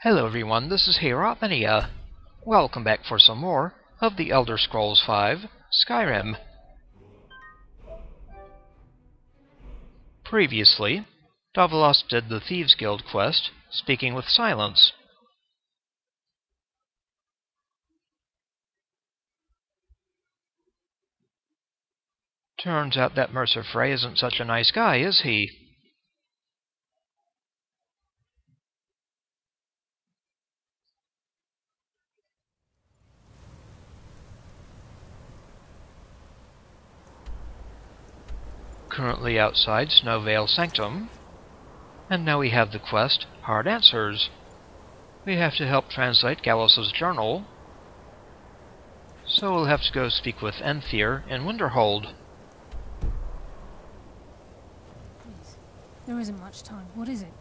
Hello everyone, this is Nimhe. Welcome back for some more of the Elder Scrolls V Skyrim. Previously, Davilas did the Thieves Guild quest, Speaking with Silence. Turns out that Mercer Frey isn't such a nice guy, is he? Currently outside Snowvale Sanctum, and now we have the quest Hard Answers. We have to help translate Gallus' journal, so we'll have to go speak with Enthir in Winterhold. Please, there isn't much time. What is it?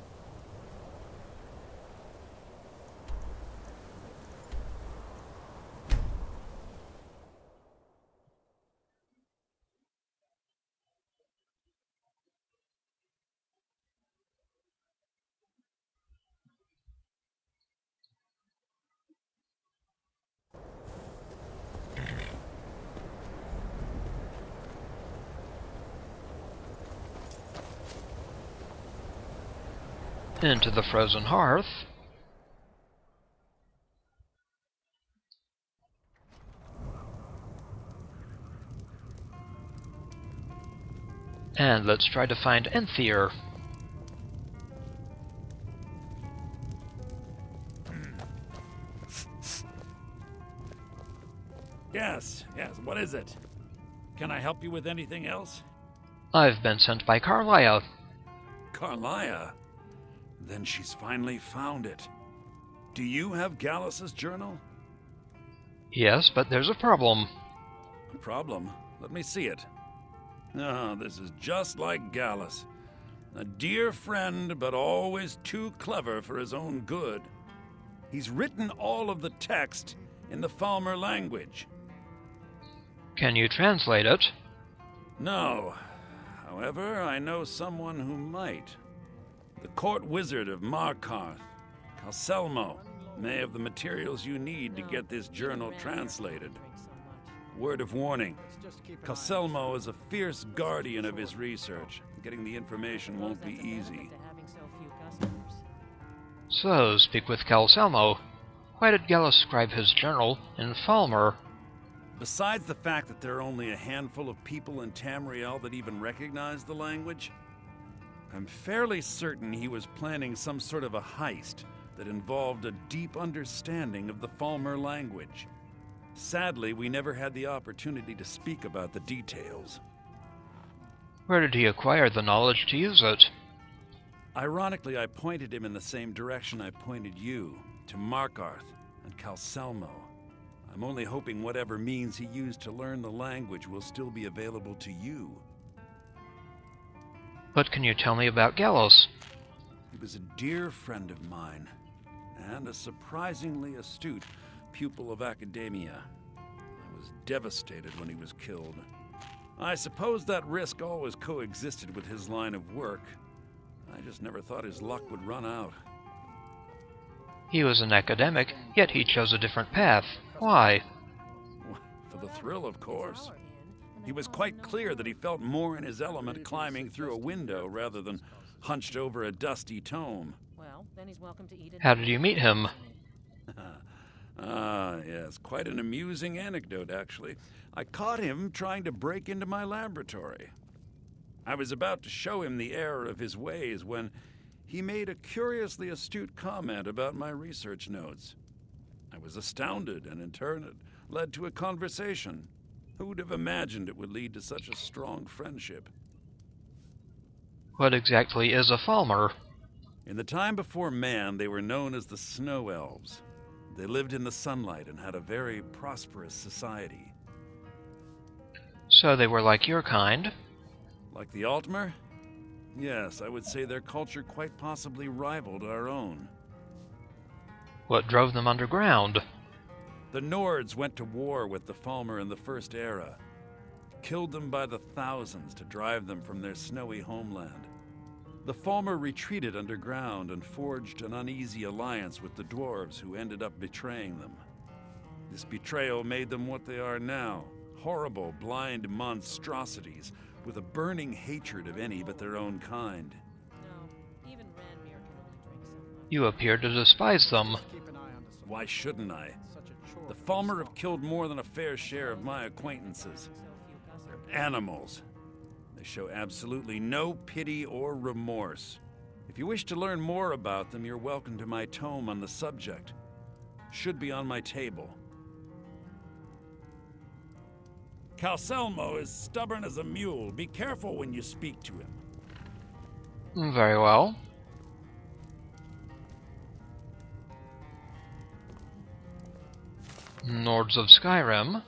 Into the Frozen Hearth. And let's try to find Enthir. Yes, what is it? Can I help you with anything else? I've been sent by Karliah. Karliah? Then she's finally found it. Do you have Gallus' journal? Yes, but there's a problem. A problem? Let me see it. Oh, this is just like Gallus. A dear friend, but always too clever for his own good. He's written all of the text in the Falmer language. Can you translate it? No. However, I know someone who might. The court wizard of Markarth, Calcelmo, may have the materials you need to get this journal translated. Word of warning, Calcelmo is a fierce guardian of his research. Getting the information won't be easy. So, speak with Calcelmo. Why did Gallus scribe his journal in Falmer? Besides the fact that there are only a handful of people in Tamriel that even recognize the language, I'm fairly certain he was planning some sort of a heist that involved a deep understanding of the Falmer language. Sadly, we never had the opportunity to speak about the details. Where did he acquire the knowledge to use it? Ironically, I pointed him in the same direction I pointed you, to Markarth and Calcelmo. I'm only hoping whatever means he used to learn the language will still be available to you. What can you tell me about Gallus? He was a dear friend of mine, and a surprisingly astute pupil of academia. I was devastated when he was killed. I suppose that risk always coexisted with his line of work. I just never thought his luck would run out. He was an academic, yet he chose a different path. Why? For the thrill, of course. He was quite clear that he felt more in his element climbing through a window rather than hunched over a dusty tome. How did you meet him? Yes, quite an amusing anecdote, actually. I caught him trying to break into my laboratory. I was about to show him the error of his ways when he made a curiously astute comment about my research notes. I was astounded, and in turn it led to a conversation. Who would have imagined it would lead to such a strong friendship? What exactly is a Falmer? In the time before man, they were known as the Snow Elves. They lived in the sunlight and had a very prosperous society. So they were like your kind? Like the Altmer? Yes, I would say their culture quite possibly rivaled our own. What drove them underground? The Nords went to war with the Falmer in the First Era, killed them by the thousands to drive them from their snowy homeland. The Falmer retreated underground and forged an uneasy alliance with the dwarves who ended up betraying them. This betrayal made them what they are now, horrible, blind monstrosities with a burning hatred of any but their own kind. No, even Ranmir can only drink so much. You appear to despise them. Why shouldn't I? The Falmer have killed more than a fair share of my acquaintances. They're animals. They show absolutely no pity or remorse. If you wish to learn more about them, you're welcome to my tome on the subject. Should be on my table. Calcelmo is stubborn as a mule. Be careful when you speak to him. Very well. Nords of Skyrim.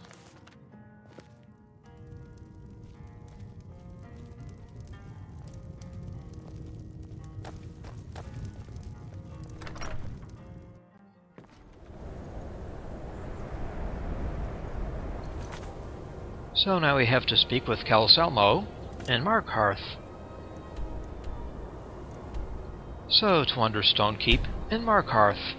So now we have to speak with Calcelmo and Markarth. So to Understone Keep in Markarth.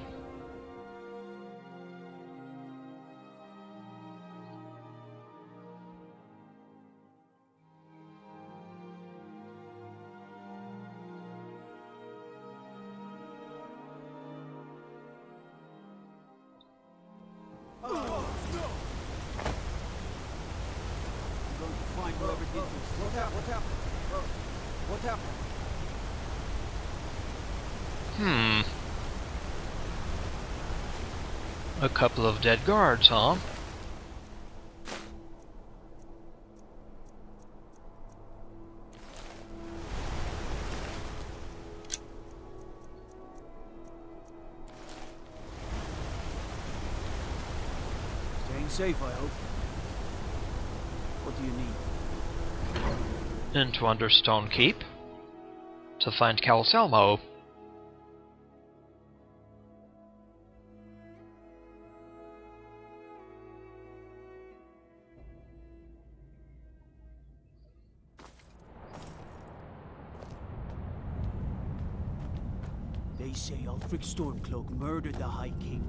What happened? A couple of dead guards, huh? Staying safe, I hope. What do you need? Into Understone Keep to find Calcelmo. They say Ulfric Stormcloak murdered the High King.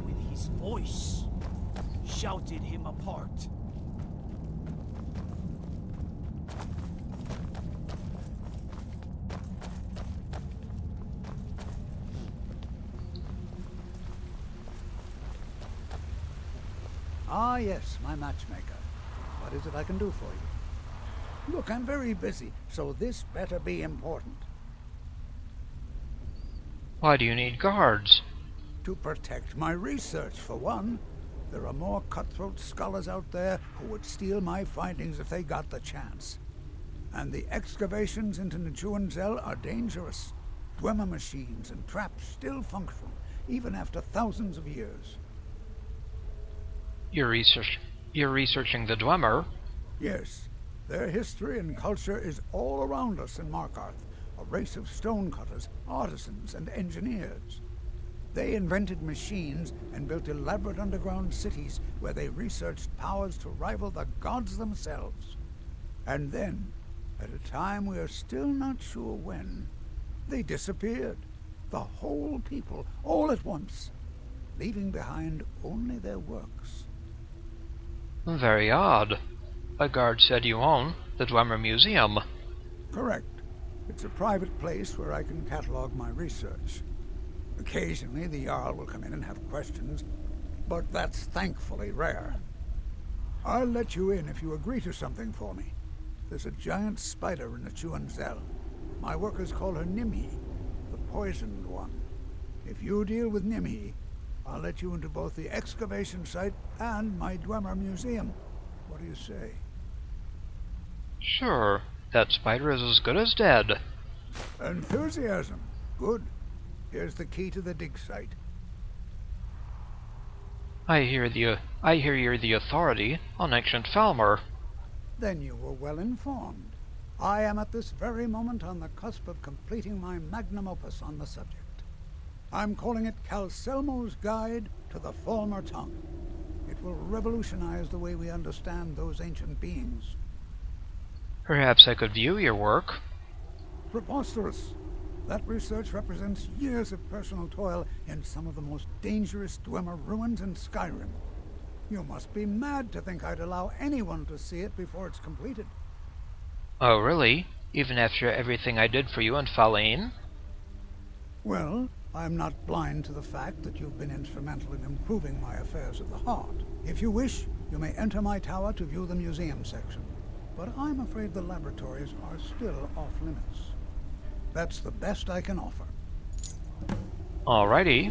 With his voice, shouted him apart. Ah, yes, my matchmaker. What is it I can do for you? Look, I'm very busy, so this better be important. Why do you need guards? To protect my research, for one. There are more cutthroat scholars out there who would steal my findings if they got the chance. And the excavations into Nchuand-Zel are dangerous. Dwemer machines and traps still function, even after thousands of years. You're researching the Dwemer? Yes. Their history and culture is all around us in Markarth, a race of stonecutters, artisans, and engineers. They invented machines and built elaborate underground cities where they researched powers to rival the gods themselves. And then, at a time we are still not sure when, they disappeared. The whole people, all at once, leaving behind only their works. Very odd. A guard said you own the Dwemer Museum. Correct. It's a private place where I can catalog my research. Occasionally the jarl will come in and have questions, but that's thankfully rare. I'll let you in if you agree to something for me. There's a giant spider in the Nchuand-Zel. My workers call her Nimhe, the poisoned one. If you deal with Nimhe, I'll let you into both the excavation site and my Dwemer Museum. What do you say? Sure. That spider is as good as dead. Enthusiasm. Good. Here's the key to the dig site. I hear you're the authority on ancient Falmer. Then you were well informed. I am at this very moment on the cusp of completing my magnum opus on the subject. I'm calling it Calcelmo's Guide to the Falmer Tongue. It will revolutionize the way we understand those ancient beings. Perhaps I could view your work. preposterous. That research represents years of personal toil in some of the most dangerous Dwemer ruins in Skyrim. You must be mad to think I'd allow anyone to see it before it's completed. Oh, really? Even after everything I did for you and Falmer? Well, I'm not blind to the fact that you've been instrumental in improving my affairs of the heart. If you wish, you may enter my tower to view the museum section. But I'm afraid the laboratories are still off limits. That's the best I can offer. Alrighty.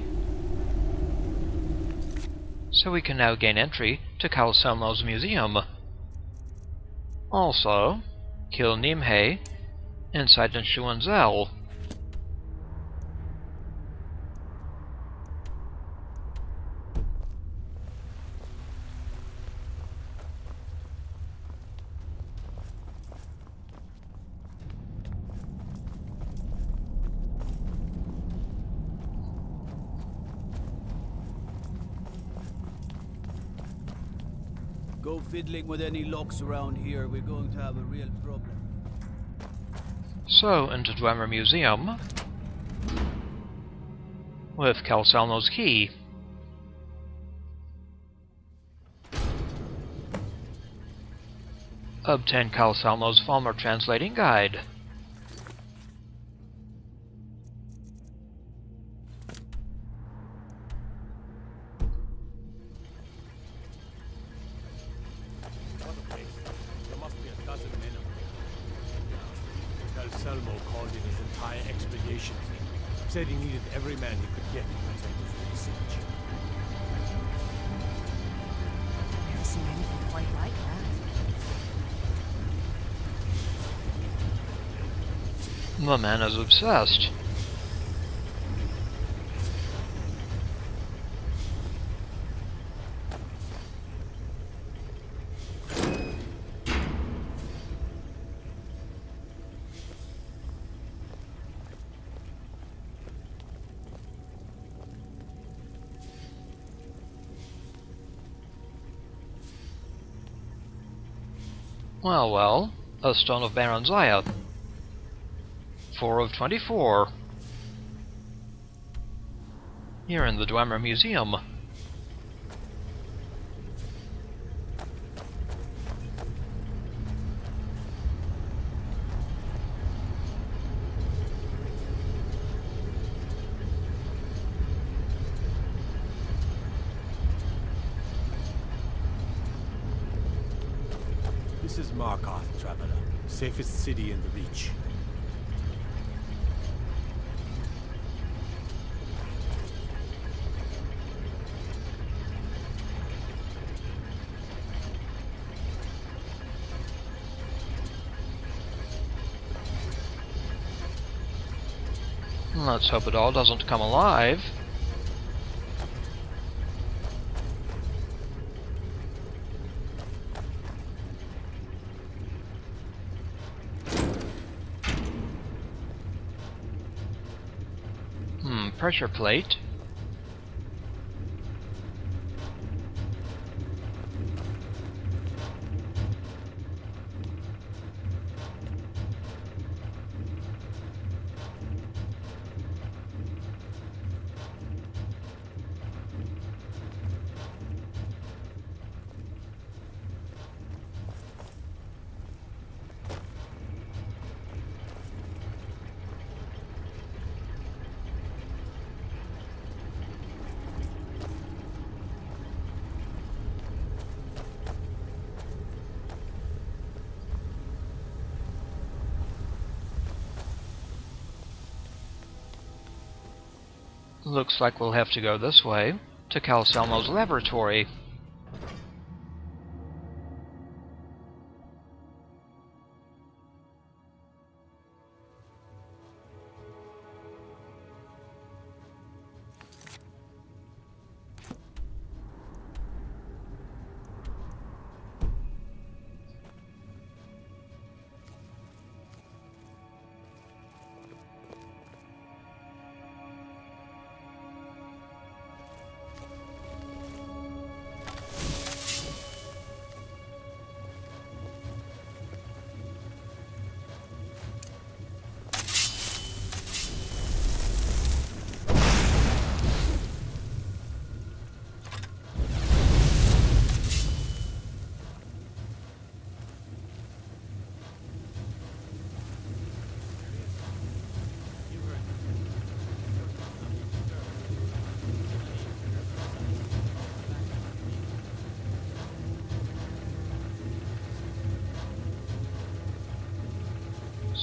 So we can now gain entry to Calcelmo's museum. Also, kill Nimhe inside Nchuand-Zel. Go fiddling with any locks around here, we're going to have a real problem. So, into Dwemer Museum with Calcelmo's key. Obtain Calcelmo's Falmer translating guide. There must be a dozen men of them. Calcelmo called in his entire expedition team. Said he needed every man he could get to protect his research. Never seen anything quite like that. The man is obsessed. Well, a Stone of Baron Zaya. 4 of 24. Here in the Dwemer Museum. This is Markarth, traveler. Safest city in the Reach. Let's hope it all doesn't come alive. Pressure plate. Looks like we'll have to go this way, to Calcelmo's laboratory.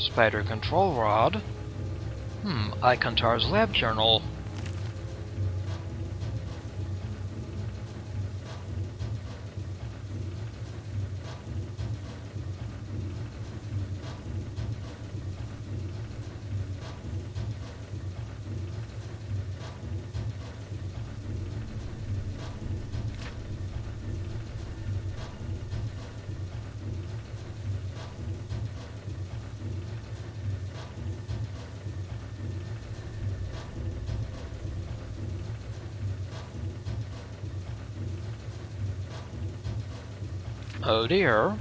Spider control rod. Icontar's lab journal. Oh dear.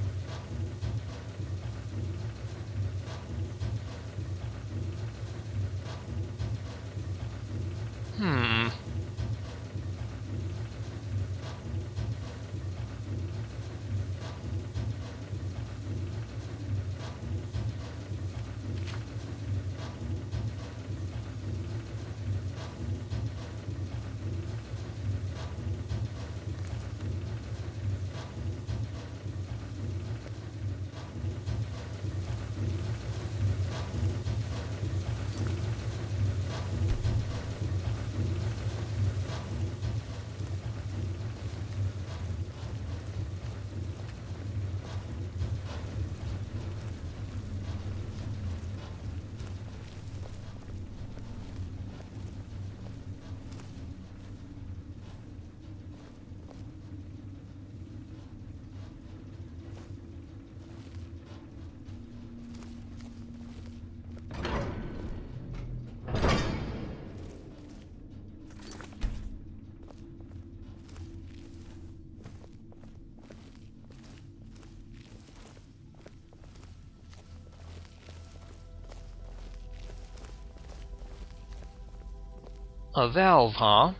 A valve, huh?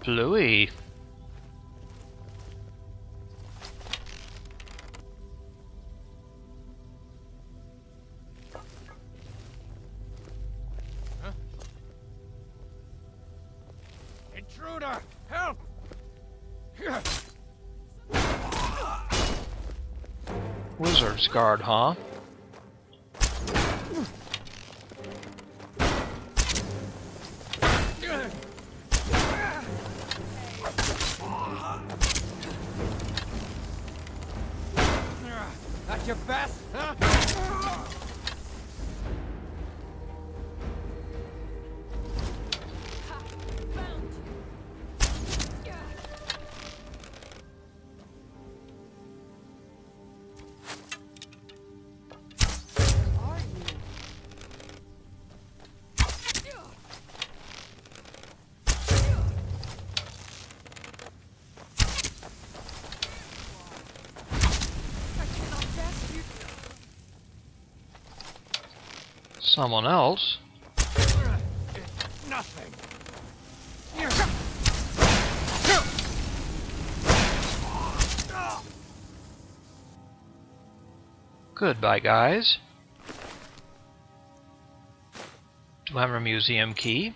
Bluey. Intruder! Help! Wizard's guard, huh? That's your best, huh? Someone else? Nothing. Goodbye, guys. Dwemer Museum Key.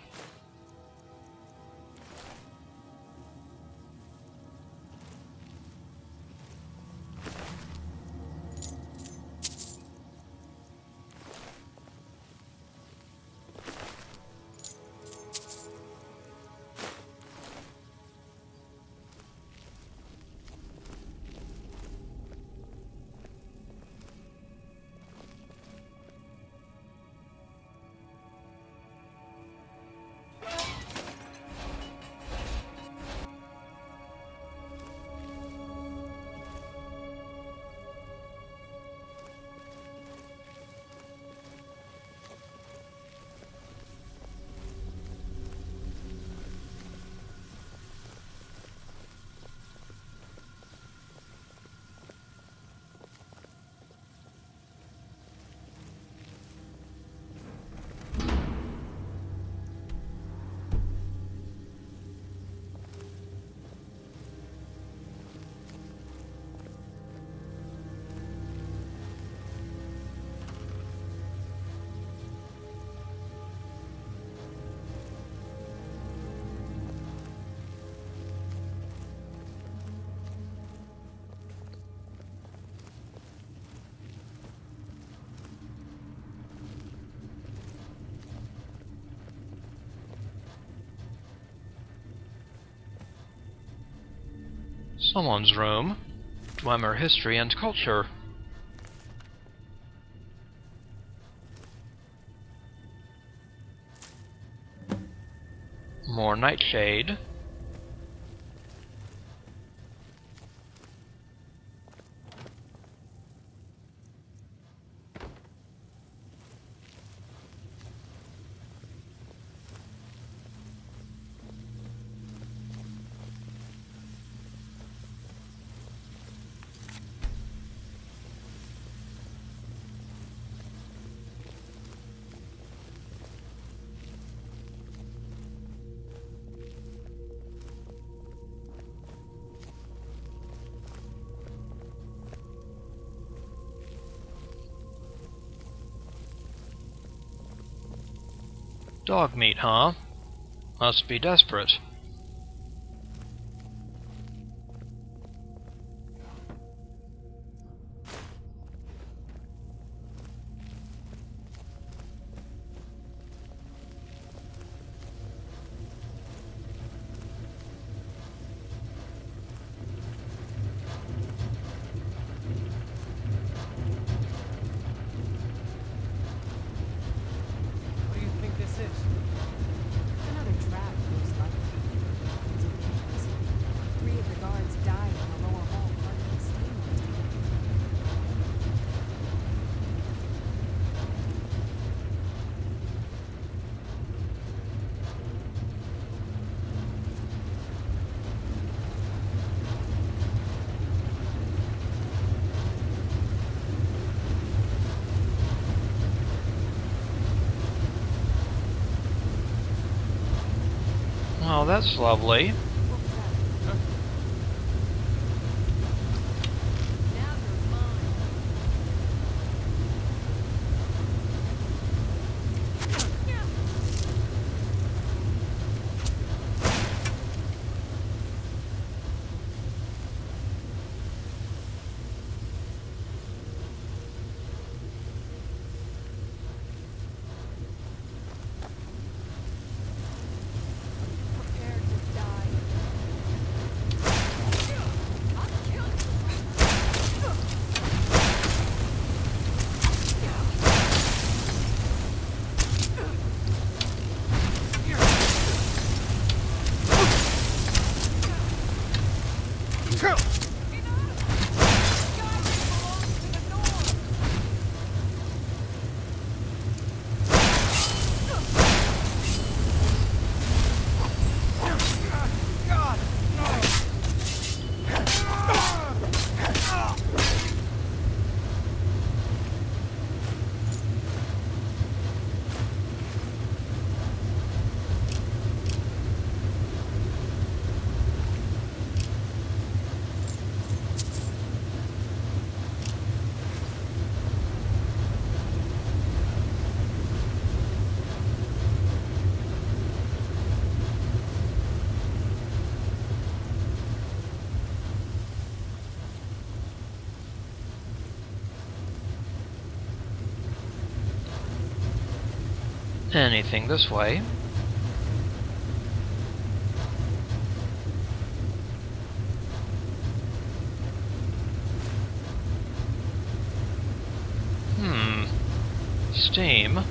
Someone's room. Dwemer history and culture. More nightshade. Dog meat, huh? Must be desperate. What do you think this is? Another trap goes by. Three of the guards died in the lower hall part of the steam room. Oh, that's lovely. What was that? Now you're mine. Prepare to die. I'll kill you. Anything this way? Steam.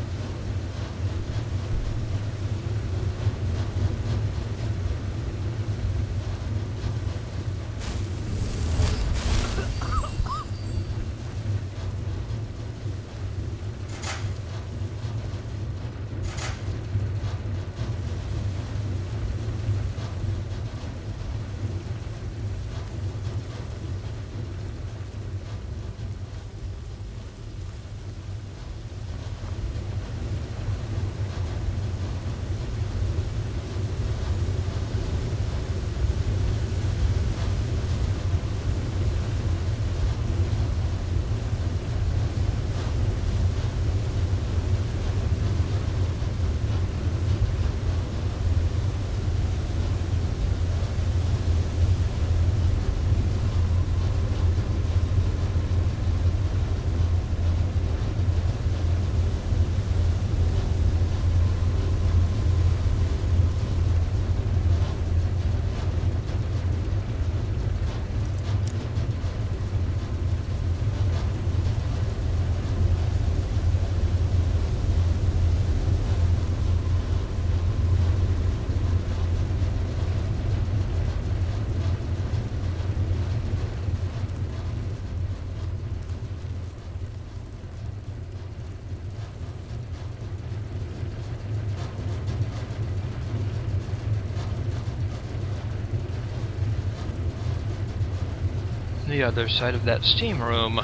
the other side of that steam room.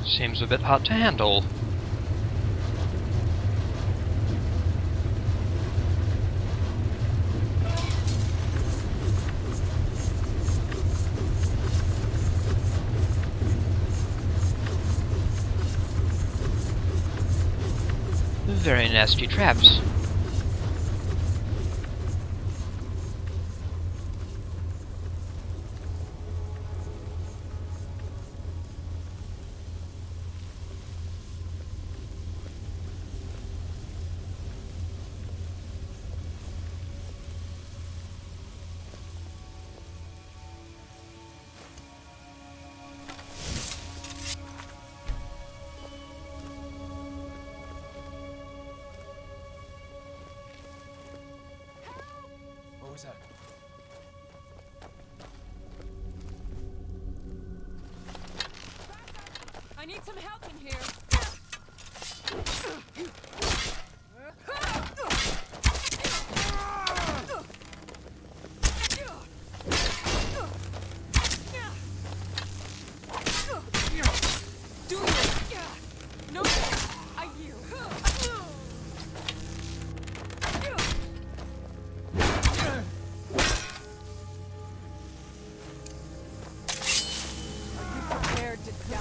Seems a bit hot to handle. Very nasty traps. What was that? I need some help in here. Do it. No, I yield. Prepared to die.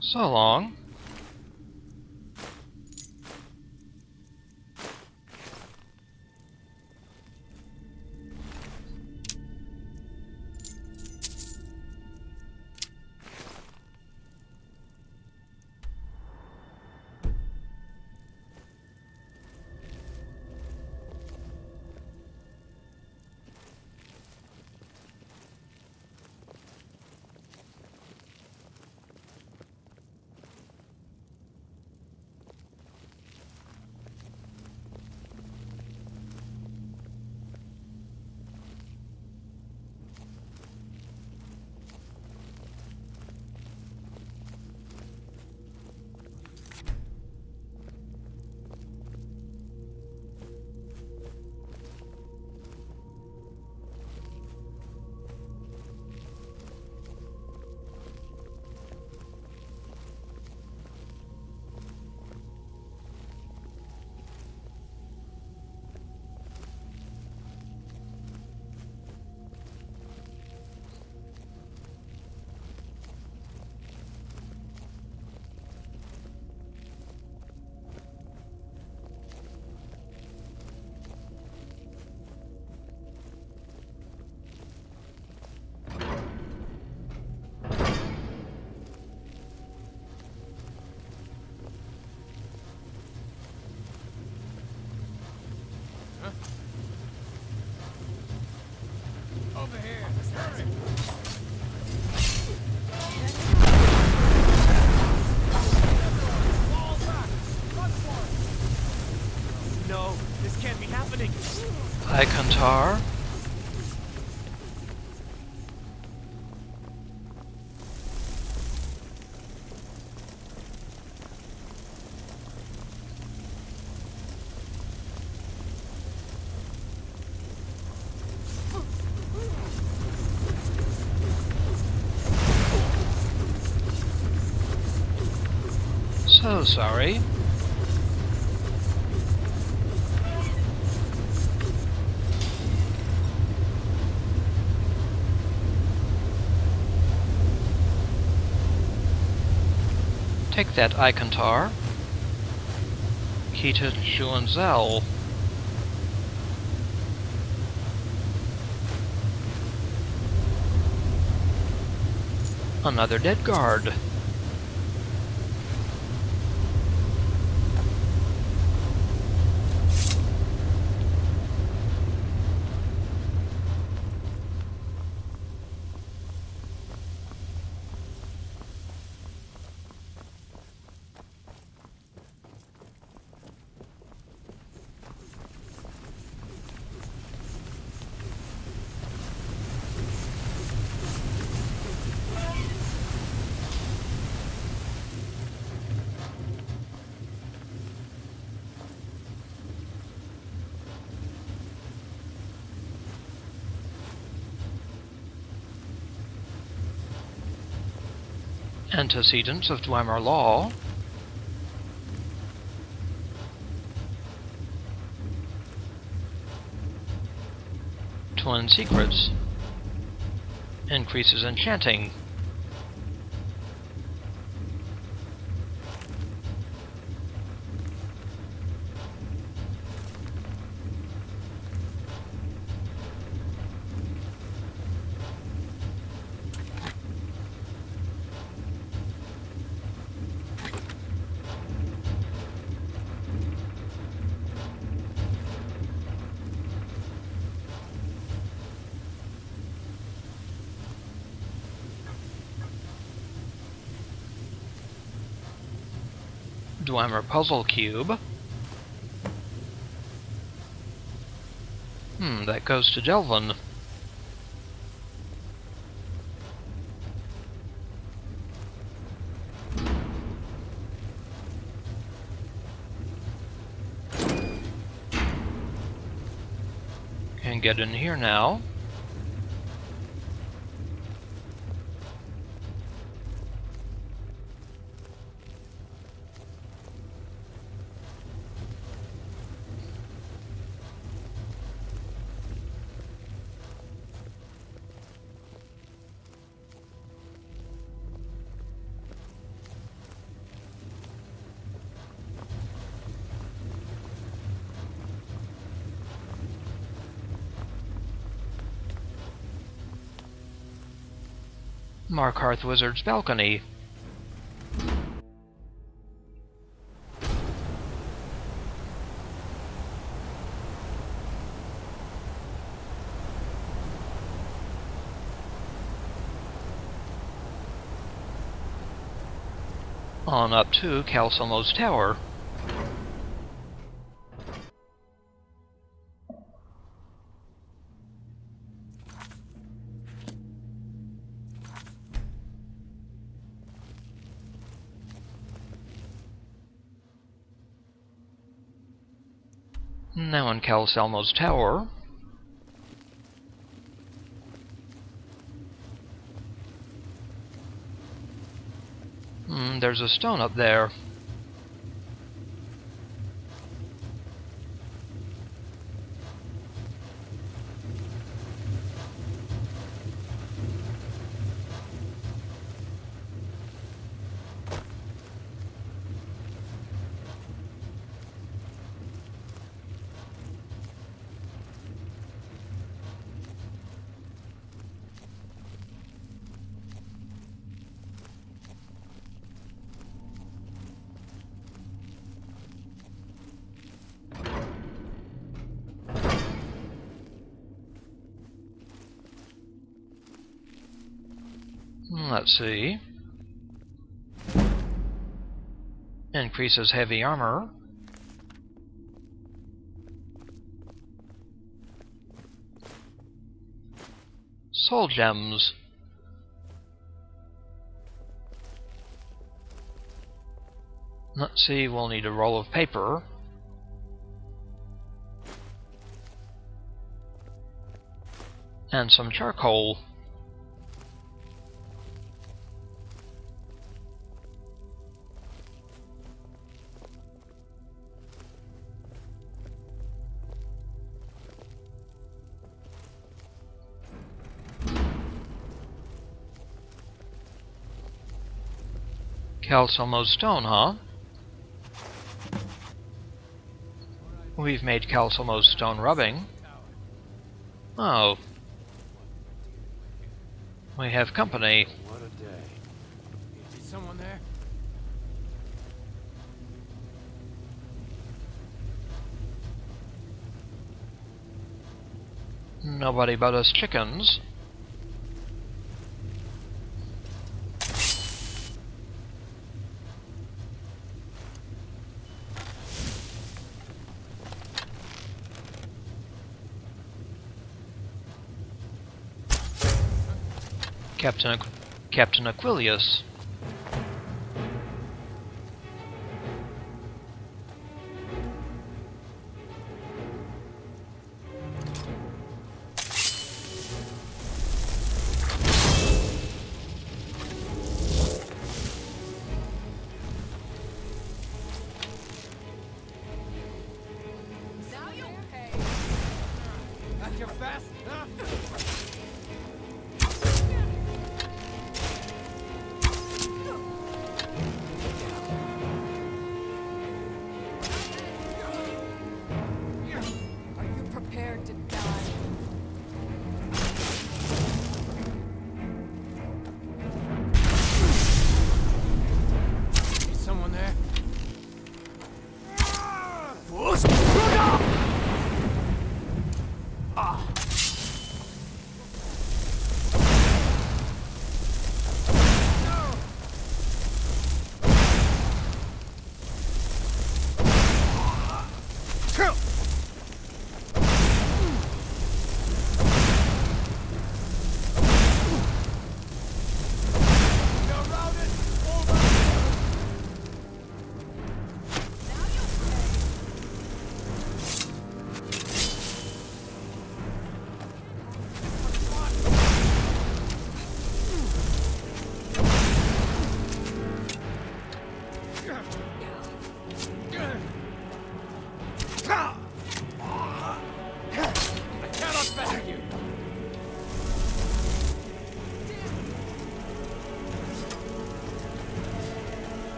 So long. Over here. Hurry. Fall back. Run for it. No, this can't be happening. Icontar. So sorry. Take that Icontar. Key to Nchuand-Zel. Another dead guard. antecedents of Dwemer law. Twin secrets. Increases enchanting. Dwemer puzzle cube. That goes to Delvin. Can get in here now. Markarth Wizard's balcony. On up to Calcelmo's tower. Now in Calcelmo's tower. There's a stone up there. Let's see. Increases heavy armor. Soul gems. Let's see, we'll need a roll of paper. And some charcoal. Calcelmo's stone, huh? We've made Calcelmo's stone rubbing. Oh. We have company. What a day. Is someone there? Nobody but us chickens. Captain Aquilius. Think you're fast, huh? Are you prepared to die? Is someone there?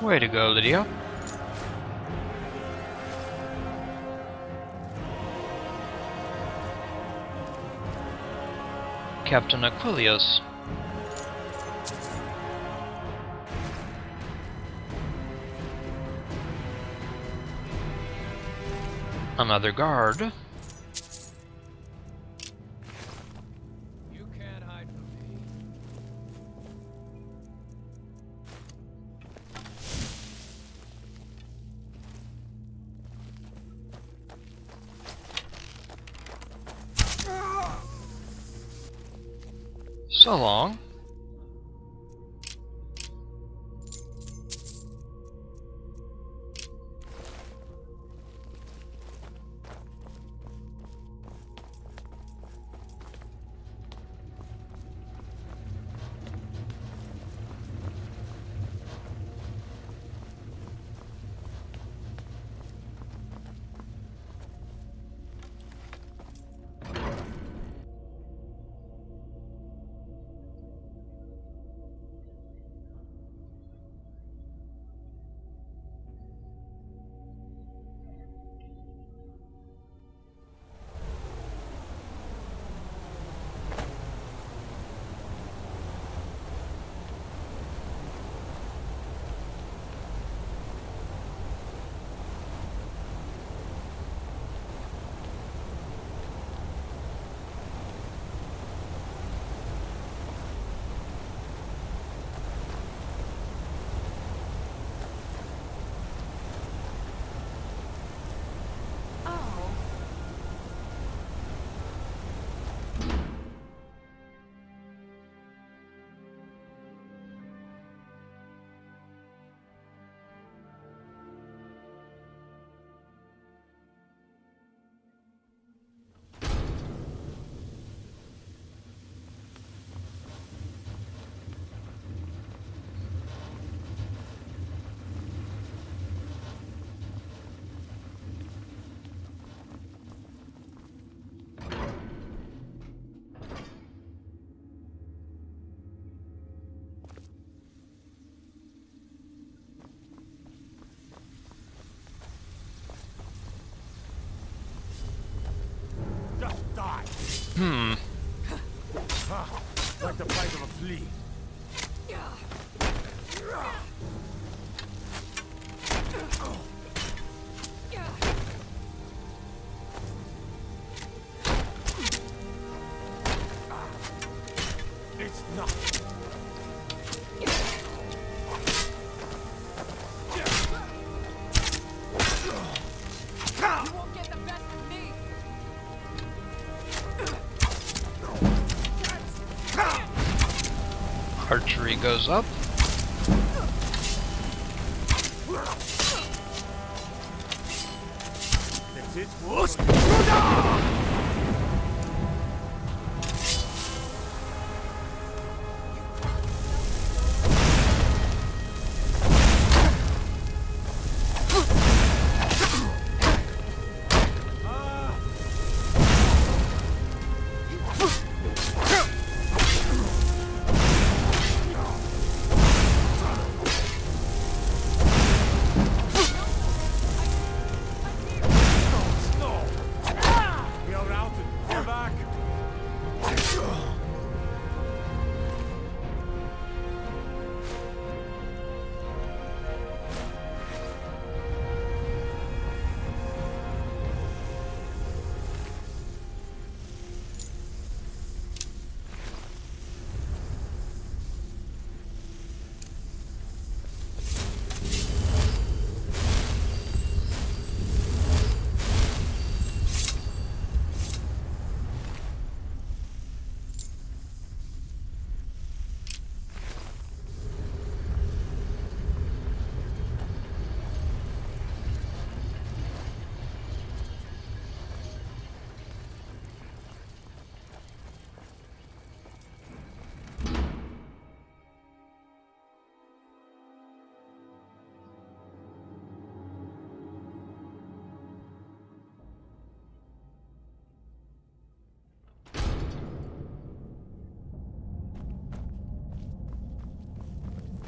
Way to go, Lydia. Captain Aquilius. Another guard. You can't hide from me. So long. Just die. Like the bite of a flea. It's nothing. You won't get the best of me! Archery goes up. Let's Is it?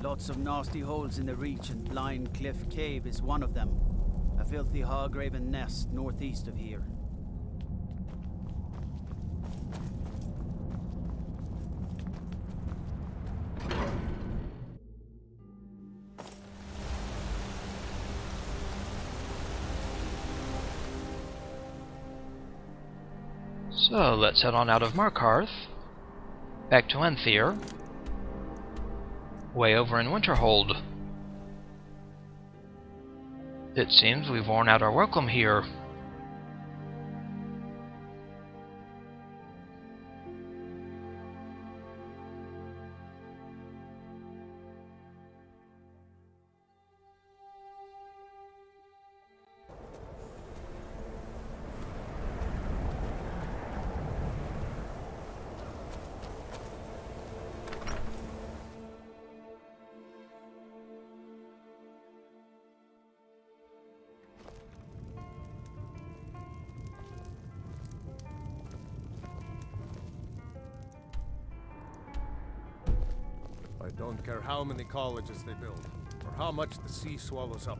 Lots of nasty holes in the reach, and Blind Cliff Cave is one of them. A filthy hog-raven nest northeast of here. So let's head on out of Markarth, back to Enthir, way over in Winterhold. It seems we've worn out our welcome here. I don't care how many colleges they build, or how much the sea swallows up.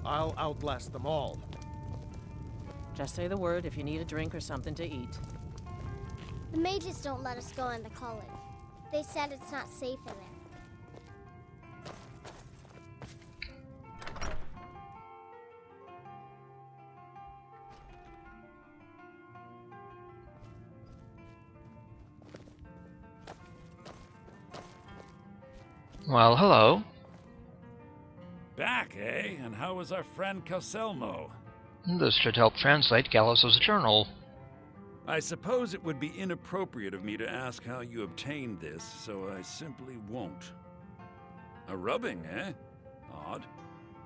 I'll outlast them all. Just say the word if you need a drink or something to eat. The mages don't let us go into college. They said it's not safe in there. Well, hello. Back, eh? And how was our friend Calcelmo? This should help translate Gallus's journal. I suppose it would be inappropriate of me to ask how you obtained this, so I simply won't. A rubbing, eh? Odd.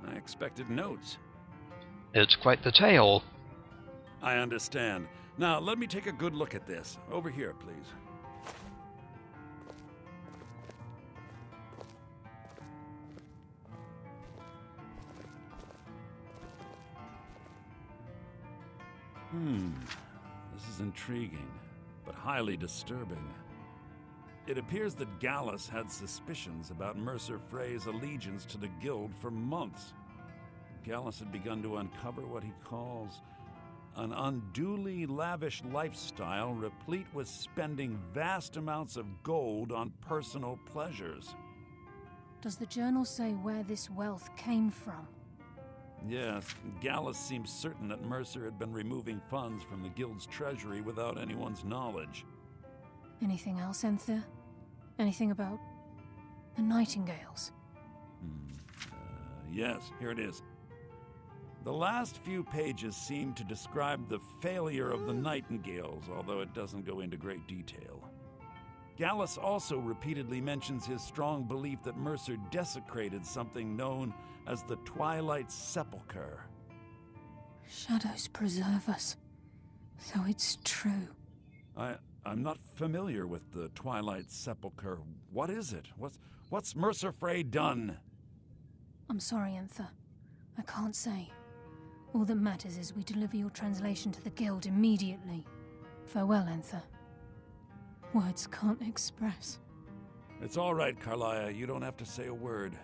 I expected notes. It's quite the tale. I understand. Now, let me take a good look at this. Over here, please. This is intriguing, but highly disturbing. It appears that Gallus had suspicions about Mercer Frey's allegiance to the Guild for months. Gallus had begun to uncover what he calls an unduly lavish lifestyle replete with spending vast amounts of gold on personal pleasures. Does the journal say where this wealth came from? Yes, Gallus seems certain that Mercer had been removing funds from the Guild's treasury without anyone's knowledge. Anything else, Enthir? Anything about the Nightingales? Yes, here it is. The last few pages seem to describe the failure of the Nightingales, although it doesn't go into great detail. Gallus also repeatedly mentions his strong belief that Mercer desecrated something known as the Twilight Sepulchre. Shadows preserve us. So it's true. I'm not familiar with the Twilight Sepulchre. What is it? What's Mercer Frey done? I'm sorry, Enthir. I can't say. All that matters is we deliver your translation to the Guild immediately. Farewell, Enthir. Words can't express. It's all right, Karliah. You don't have to say a word.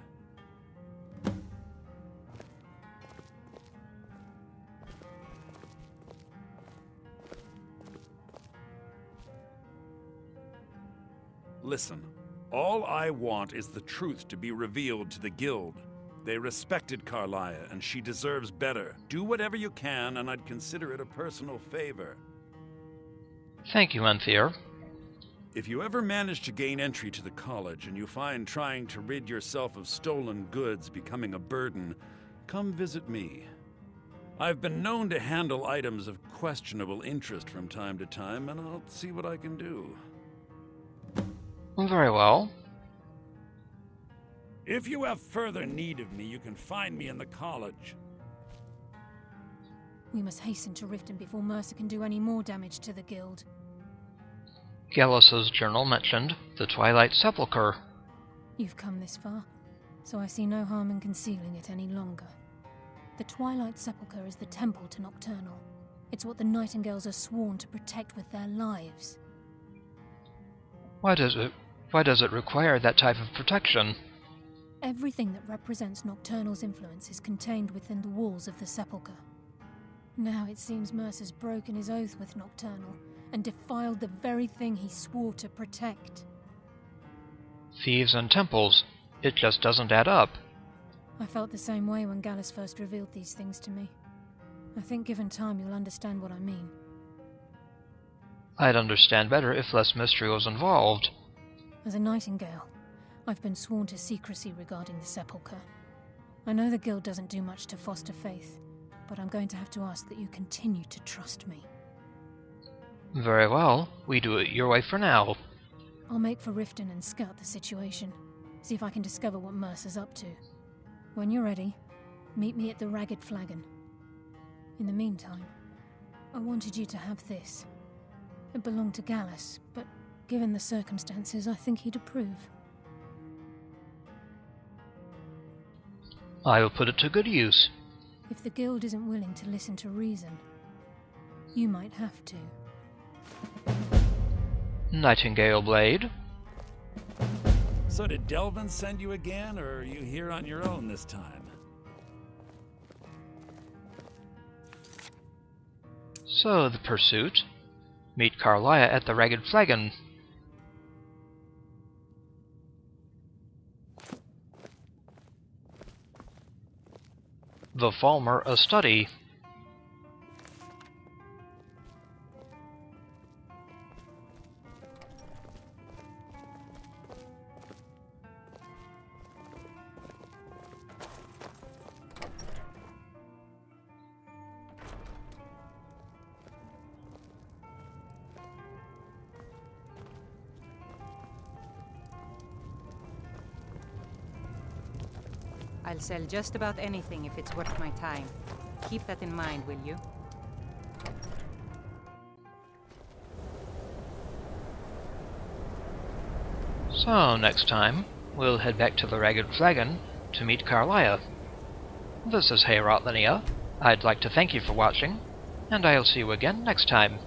Listen, all I want is the truth to be revealed to the Guild. They respected Karliah, and she deserves better. Do whatever you can, and I'd consider it a personal favor. Thank you, Enthir. If you ever manage to gain entry to the college, and you find trying to rid yourself of stolen goods becoming a burden, come visit me. I've been known to handle items of questionable interest from time to time, and I'll see what I can do. Very well. If you have further need of me, you can find me in the college. We must hasten to Riften before Mercer can do any more damage to the Guild. Gallus's journal mentioned the Twilight Sepulchre. You've come this far, so I see no harm in concealing it any longer. The Twilight Sepulchre is the temple to Nocturnal. It's what the Nightingales are sworn to protect with their lives. Why does it require that type of protection? Everything that represents Nocturnal's influence is contained within the walls of the Sepulchre. Now it seems Mercer's broken his oath with Nocturnal and defiled the very thing he swore to protect. Thieves and temples. It just doesn't add up. I felt the same way when Gallus first revealed these things to me. I think given time you'll understand what I mean. I'd understand better if less mystery was involved. As a Nightingale, I've been sworn to secrecy regarding the Sepulchre. I know the Guild doesn't do much to foster faith, but I'm going to have to ask that you continue to trust me. Very well. We do it your way for now. I'll make for Riften and scout the situation. See if I can discover what Mercer's up to. When you're ready, meet me at the Ragged Flagon. In the meantime, I wanted you to have this. It belonged to Gallus, but given the circumstances, I think he'd approve. I will put it to good use. If the Guild isn't willing to listen to reason, you might have to. Nightingale Blade. So did Delvin send you again, or are you here on your own this time? So, the pursuit. Meet Karliah at the Ragged Flagon. The Falmer a study. I'll sell just about anything if it's worth my time. Keep that in mind, will you? So, next time, we'll head back to the Ragged Flagon to meet Karliah. This is Heorot Linnea. I'd like to thank you for watching, and I'll see you again next time.